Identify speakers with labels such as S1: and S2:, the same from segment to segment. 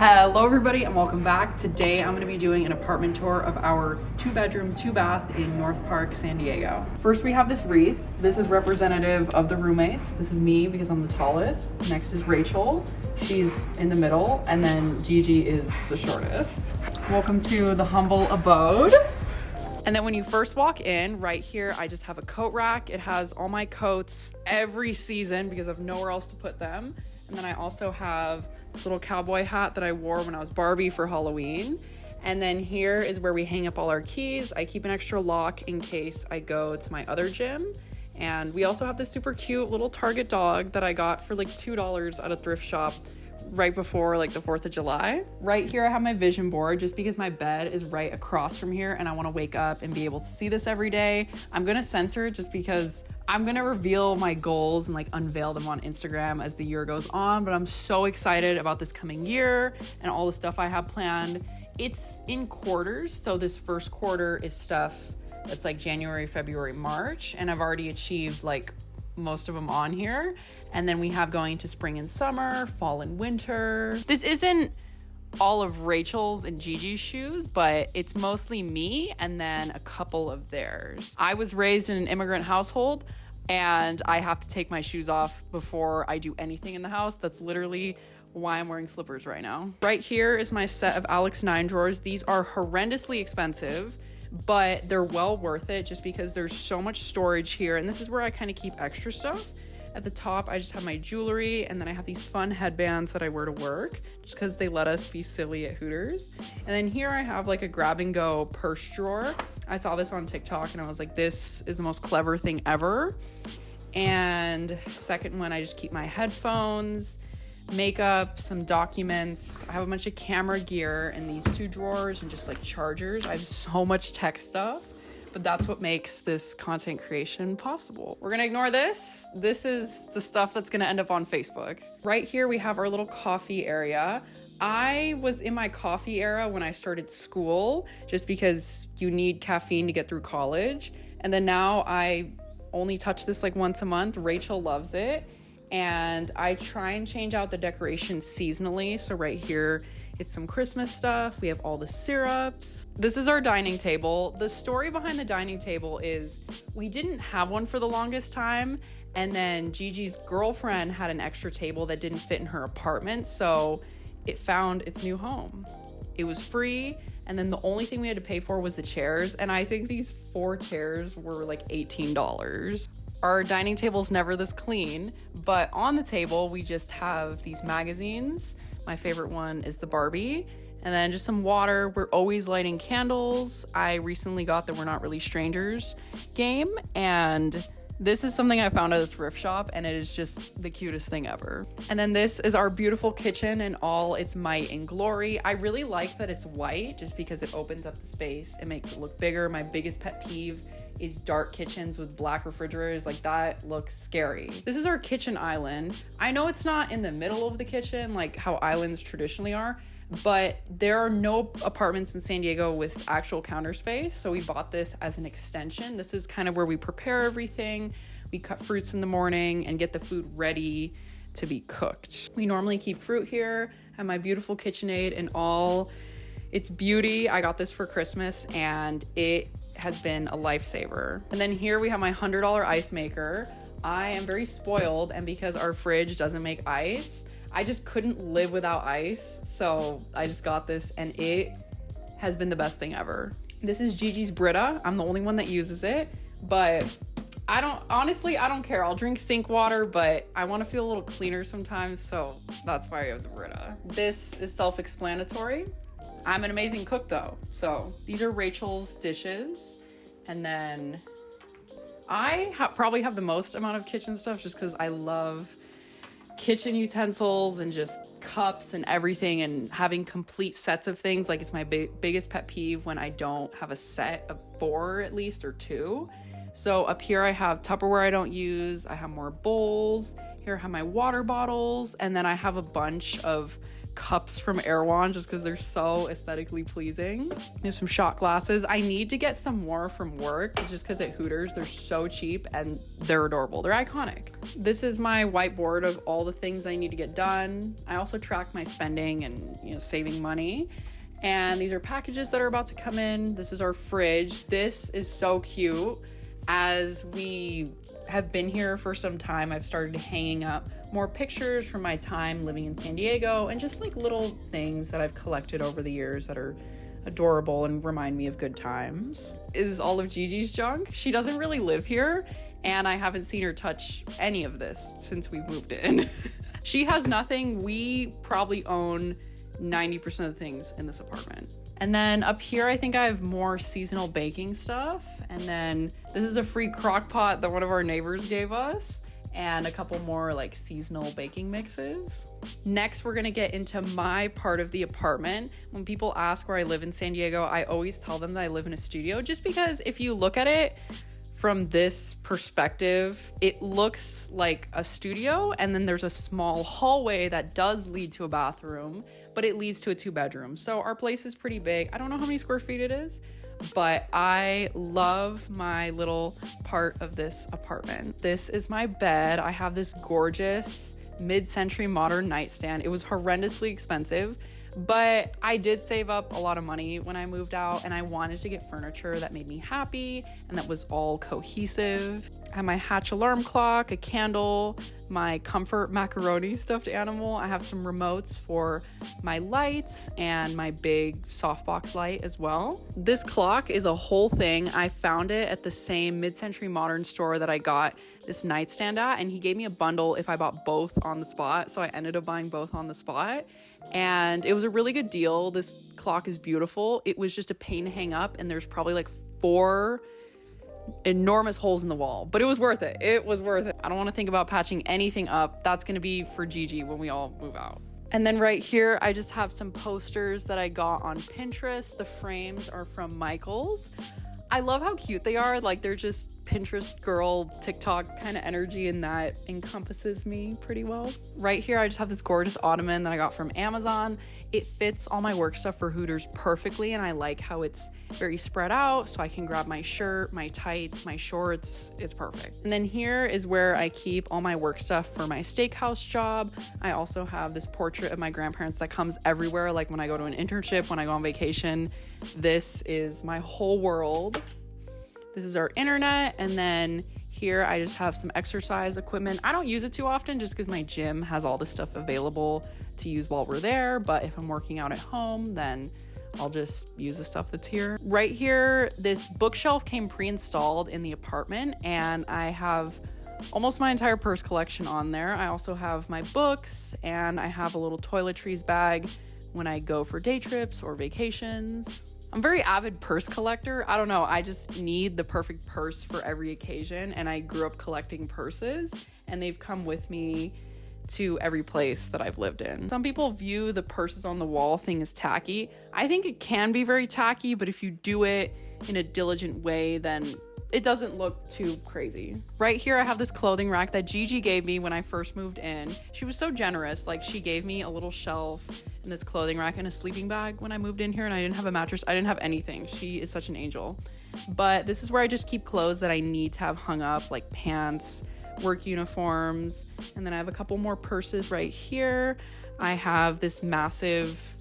S1: Hello everybody and welcome back. Today I'm going to be doing an apartment tour of our 2-bedroom, 2-bath in North Park, San Diego. First we have this wreath. This is representative of the roommates. This is me because I'm the tallest. Next is Rachel. She's in the middle, and then Gigi is the shortest. Welcome to the humble abode. And then when you first walk in, right here, I just have a coat rack. It has all my coats every season because I have nowhere else to put them. And then I also have this little cowboy hat that I wore when I was Barbie for Halloween. And then here is where we hang up all our keys. I keep an extra lock in case I go to my other gym. And we also have this super cute little Target dog that I got for like $2 at a thrift shop right before like the 4th of July. Right here I have my vision board just because my bed is right across from here and I want to wake up and be able to see this every day. I'm gonna censor it just because I'm gonna reveal my goals and like unveil them on Instagram as the year goes on, but I'm so excited about this coming year and all the stuff I have planned. It's in quarters, so this first quarter is stuff that's like January, February, March, and I've already achieved like most of them on here. And then we have going to spring and summer, fall and winter. This isn't all of Rachel's and Gigi's shoes, but it's mostly me and then a couple of theirs. I was raised in an immigrant household and I have to take my shoes off before I do anything in the house. That's literally why I'm wearing slippers right now. Right here is my set of Alex 9 drawers. These are horrendously expensive, but they're well worth it just because there's so much storage here. And this is where I kind of keep extra stuff. At the top, I just have my jewelry, and then I have these fun headbands that I wear to work just because they let us be silly at Hooters. And then here I have like a grab and go purse drawer. I saw this on TikTok and I was like, this is the most clever thing ever. And second one, I just keep my headphones, makeup, some documents. I have a bunch of camera gear in these 2 drawers and just like chargers. I have so much tech stuff, but that's what makes this content creation possible. We're gonna ignore this. This is the stuff that's gonna end up on Facebook. Right here we have our little coffee area. I was in my coffee era when I started school just because you need caffeine to get through college. And then now I only touch this like once a month. Rachel loves it. And I try and change out the decorations seasonally. So right here, it's some Christmas stuff. We have all the syrups. This is our dining table. The story behind the dining table is we didn't have one for the longest time. And then Gigi's girlfriend had an extra table that didn't fit in her apartment. So it found its new home. It was free. And then the only thing we had to pay for was the chairs. And I think these 4 chairs were like $18. Our dining table's never this clean, but on the table, we just have these magazines. My favorite one is the Barbie, and then just some water. We're always lighting candles. I recently got the We're Not Really Strangers game, and this is something I found at a thrift shop, and it is just the cutest thing ever. And then this is our beautiful kitchen in all its might and glory. I really like that it's white just because it opens up the space. It makes it look bigger. My biggest pet peeve is dark kitchens with black refrigerators. Like, that looks scary. This is our kitchen island. I know it's not in the middle of the kitchen like how islands traditionally are, but there are no apartments in San Diego with actual counter space. So we bought this as an extension. This is kind of where we prepare everything. We cut fruits in the morning and get the food ready to be cooked. We normally keep fruit here. I have my beautiful KitchenAid in all its beauty. I got this for Christmas and it has been a lifesaver. And then here we have my $100 ice maker. I am very spoiled, and because our fridge doesn't make ice, I just couldn't live without ice. So I just got this and it has been the best thing ever. This is Gigi's Brita. I'm the only one that uses it, but I don't care. I'll drink sink water, but I want to feel a little cleaner sometimes. So that's why I have the Brita. This is self-explanatory. I'm an amazing cook though. So these are Rachel's dishes. And then I probably have the most amount of kitchen stuff just because I love kitchen utensils and just cups and everything, and having complete sets of things. Like, it's my biggest pet peeve when I don't have a set of 4 at least, or 2. So up here I have Tupperware I don't use. I have more bowls. Here I have my water bottles. And then I have a bunch of cups from Erewhon just because they're so aesthetically pleasing. We have some shot glasses. I need to get some more from work just because at Hooters they're so cheap and they're adorable. They're iconic. This is my whiteboard of all the things I need to get done. I also track my spending and, saving money. And these are packages that are about to come in. This is our fridge. This is so cute. As we have been here for some time, I've started hanging up more pictures from my time living in San Diego and just like little things that I've collected over the years that are adorable and remind me of good times. This is all of Gigi's junk. She doesn't really live here, and I haven't seen her touch any of this since we moved in. She has nothing. We probably own 90% of the things in this apartment. And then up here, I think I have more seasonal baking stuff. And then this is a free crock pot that one of our neighbors gave us, and a couple more like seasonal baking mixes. Next, we're gonna get into my part of the apartment. When people ask where I live in San Diego, I always tell them that I live in a studio, just because if you look at it from this perspective, it looks like a studio, and then there's a small hallway that does lead to a bathroom, but it leads to a 2-bedroom. So our place is pretty big. I don't know how many square feet it is, but I love my little part of this apartment. This is my bed. I have this gorgeous mid-century modern nightstand. It was horrendously expensive, but I did save up a lot of money when I moved out, and I wanted to get furniture that made me happy and that was all cohesive. I have my Hatch alarm clock, a candle, my Comfort macaroni stuffed animal. I have some remotes for my lights and my big softbox light as well. This clock is a whole thing. I found it at the same mid-century modern store that I got this nightstand at, and he gave me a bundle if I bought both on the spot. So I ended up buying both on the spot, and it was a really good deal. This clock is beautiful. It was just a pain to hang up, and there's probably like 4 enormous holes in the wall, but it was worth it. It was worth it. I don't want to think about patching anything up. That's going to be for Gigi when we all move out. And then right here, I just have some posters that I got on Pinterest. The frames are from Michael's. I love how cute they are. Like, they're just Pinterest girl, TikTok kind of energy, and that encompasses me pretty well. Right here, I just have this gorgeous ottoman that I got from Amazon. It fits all my work stuff for Hooters perfectly, and I like how it's very spread out, so I can grab my shirt, my tights, my shorts. It's perfect. And then here is where I keep all my work stuff for my steakhouse job. I also have this portrait of my grandparents that comes everywhere, like when I go to an internship, when I go on vacation. This is my whole world. This is our internet, and then here I just have some exercise equipment. I don't use it too often just because my gym has all this stuff available to use while we're there, but if I'm working out at home, then I'll just use the stuff that's here. Right here, this bookshelf came pre-installed in the apartment, and I have almost my entire purse collection on there. I also have my books, and I have a little toiletries bag when I go for day trips or vacations. I'm a very avid purse collector. I don't know, I just need the perfect purse for every occasion, and I grew up collecting purses, and they've come with me to every place that I've lived in. Some people view the purses on the wall thing as tacky. I think it can be very tacky, but if you do it in a diligent way, then it doesn't look too crazy. Right here, I have this clothing rack that Gigi gave me when I first moved in. She was so generous. Like, she gave me a little shelf and this clothing rack and a sleeping bag when I moved in here, and I didn't have a mattress. I didn't have anything. She is such an angel. But this is where I just keep clothes that I need to have hung up, like pants, work uniforms. And then I have a couple more purses right here. I have this massive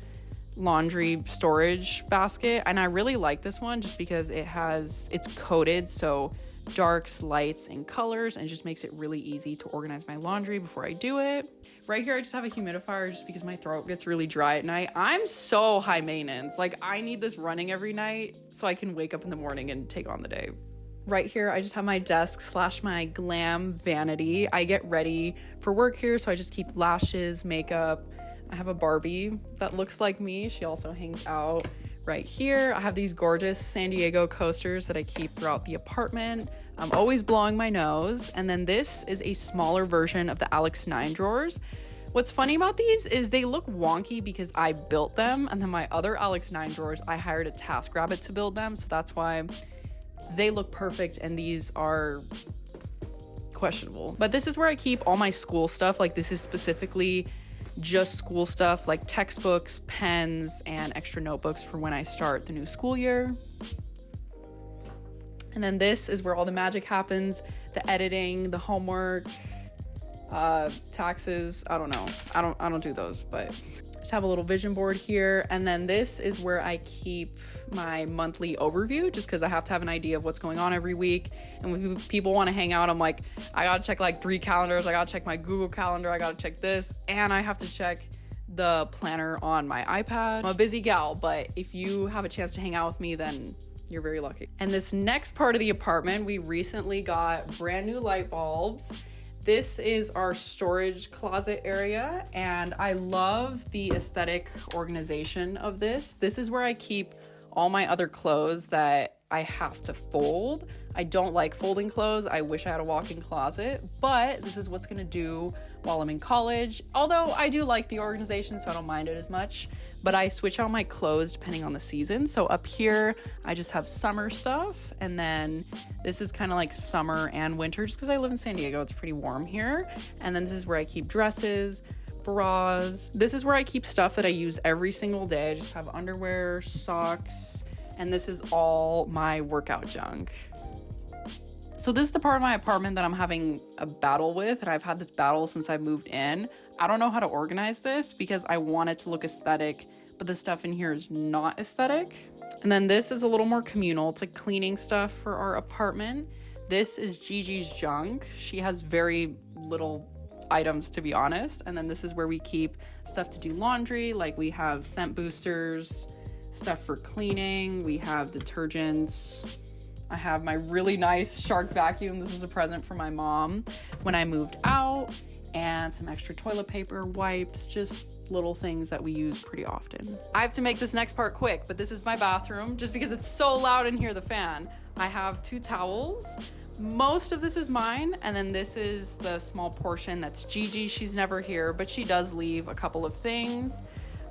S1: laundry storage basket, and I really like this one just because it's coated, so darks, lights, and colors, and it just makes it really easy to organize my laundry before I do it. Right here, I just have a humidifier just because my throat gets really dry at night. I'm so high maintenance. Like, I need this running every night so I can wake up in the morning and take on the day. Right here, I just have my desk / my glam vanity. I get ready for work here, so I just keep lashes, makeup. I have a Barbie that looks like me. She also hangs out right here. I have these gorgeous San Diego coasters that I keep throughout the apartment. I'm always blowing my nose. And then this is a smaller version of the Alex 9 drawers. What's funny about these is they look wonky because I built them, and then my other Alex 9 drawers, I hired a TaskRabbit to build them, so that's why they look perfect, and these are questionable. But this is where I keep all my school stuff. Like, this is specifically just school stuff, like textbooks, pens, and extra notebooks for when I start the new school year. And then this is where all the magic happens, the editing, the homework, taxes, I don't know. I don't do those, but just have a little vision board here. And then this is where I keep my monthly overview, just because I have to have an idea of what's going on every week. And when people want to hang out, I'm like, I gotta check like 3 calendars. I gotta check my Google Calendar. I gotta check this, and I have to check the planner on my iPad. I'm a busy gal, but if you have a chance to hang out with me, then you're very lucky. And this next part of the apartment, we recently got brand new light bulbs. This is our storage closet area, and I love the aesthetic organization of this. This is where I keep all my other clothes that I have to fold. I don't like folding clothes. I wish I had a walk-in closet, but this is what's gonna do while I'm in college. Although I do like the organization, so I don't mind it as much, but I switch out my clothes depending on the season. So up here, I just have summer stuff, and then this is kind of like summer and winter, just because I live in San Diego, it's pretty warm here. And then this is where I keep dresses, bras. This is where I keep stuff that I use every single day. I just have underwear, socks, and this is all my workout junk. So this is the part of my apartment that I'm having a battle with, and I've had this battle since I moved in. I don't know how to organize this because I want it to look aesthetic, but the stuff in here is not aesthetic. And then this is a little more communal. It's like cleaning stuff for our apartment. This is Gigi's junk. She has very little items, to be honest. And then this is where we keep stuff to do laundry. Like we have scent boosters, stuff for cleaning. We have detergents. I have my really nice Shark vacuum. This was a present from my mom when I moved out, and some extra toilet paper, wipes, just little things that we use pretty often. I have to make this next part quick, but this is my bathroom just because it's so loud in here, the fan. I have 2 towels. Most of this is mine, and then this is the small portion that's Gigi. She's never here, but she does leave a couple of things.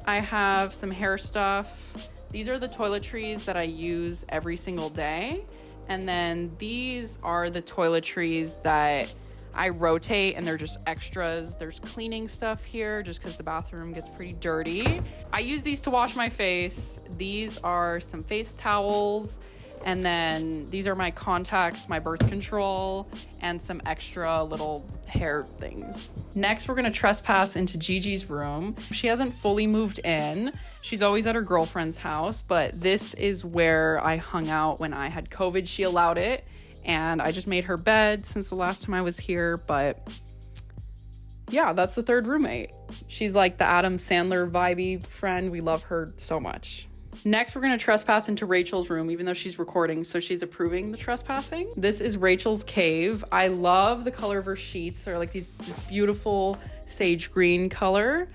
S1: I have some hair stuff. These are the toiletries that I use every single day. And then these are the toiletries that I rotate, and they're just extras. There's cleaning stuff here just because the bathroom gets pretty dirty. I use these to wash my face. These are some face towels. And then these are my contacts, my birth control, and some extra little hair things. Next, we're gonna trespass into Gigi's room. She hasn't fully moved in. She's always at her girlfriend's house, but this is where I hung out when I had COVID. She allowed it, and I just made her bed since the last time I was here, but yeah, that's the 3rd roommate. She's like the Adam Sandler vibey friend. We love her so much. Next, we're gonna trespass into Rachel's room, even though she's recording, so she's approving the trespassing. This is Rachel's cave. I love the color of her sheets. They're like this beautiful sage green color.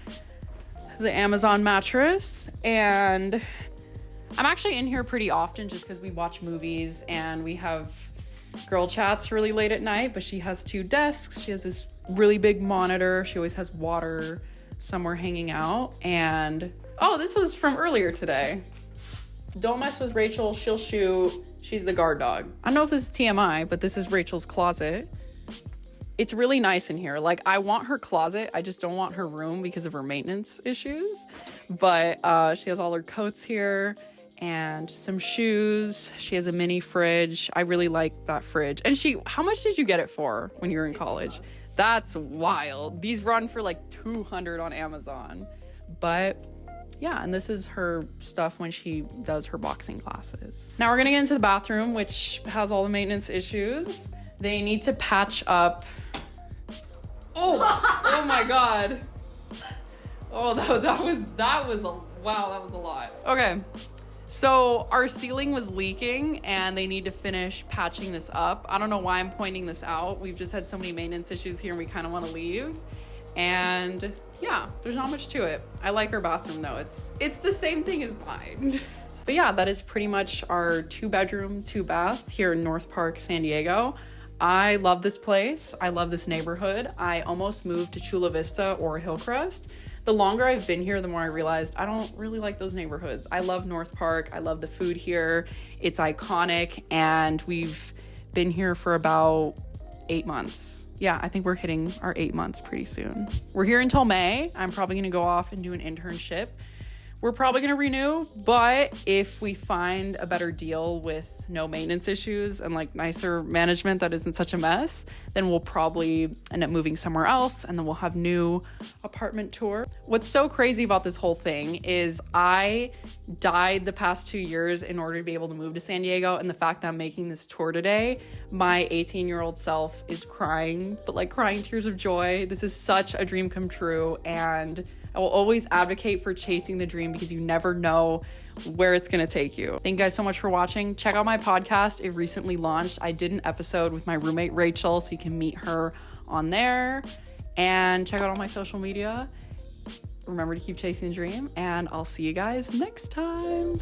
S1: The Amazon mattress. And I'm actually in here pretty often just because we watch movies and we have girl chats really late at night, but she has 2 desks. She has this really big monitor. She always has water somewhere hanging out. And oh, this was from earlier today. Don't mess with Rachel, she'll shoot. She's the guard dog. I don't know if this is TMI, but this is Rachel's closet. It's really nice in here. Like, I want her closet. I just don't want her room because of her maintenance issues. But she has all her coats here and some shoes. She has a mini fridge. I really like that fridge. And how much did you get it for when you were in college? That's wild. These run for like $200 on Amazon. But yeah, and this is her stuff when she does her boxing classes. Now we're gonna get into the bathroom, which has all the maintenance issues. They need to patch up. Oh my God. Oh, that was a lot. Okay, so our ceiling was leaking and they need to finish patching this up. I don't know why I'm pointing this out. We've just had so many maintenance issues here and we kind of want to leave. And yeah, there's not much to it. I like our bathroom though. It's the same thing as mine. But yeah, that is pretty much our 2-bedroom, 2-bath here in North Park, San Diego. I love this place. I love this neighborhood. I almost moved to Chula Vista or Hillcrest. The longer I've been here, the more I realized I don't really like those neighborhoods. I love North Park. I love the food here. It's iconic, and we've been here for about 8 months. Yeah, I think we're hitting our 8 months pretty soon. We're here until May. I'm probably gonna go off and do an internship. We're probably gonna renew, but if we find a better deal with with no maintenance issues and like nicer management that isn't such a mess, then we'll probably end up moving somewhere else, and then we'll have new apartment tour. What's so crazy about this whole thing is I died the past 2 years in order to be able to move to San Diego, and the fact that I'm making this tour today, my 18-year-old self is crying, but like crying tears of joy. This is such a dream come true, and I will always advocate for chasing the dream because you never know where it's gonna take you. Thank you guys so much for watching. Check out my podcast. It recently launched. I did an episode with my roommate Rachel, so you can meet her on there. And check out all my social media. Remember to keep chasing the dream, and I'll see you guys next time.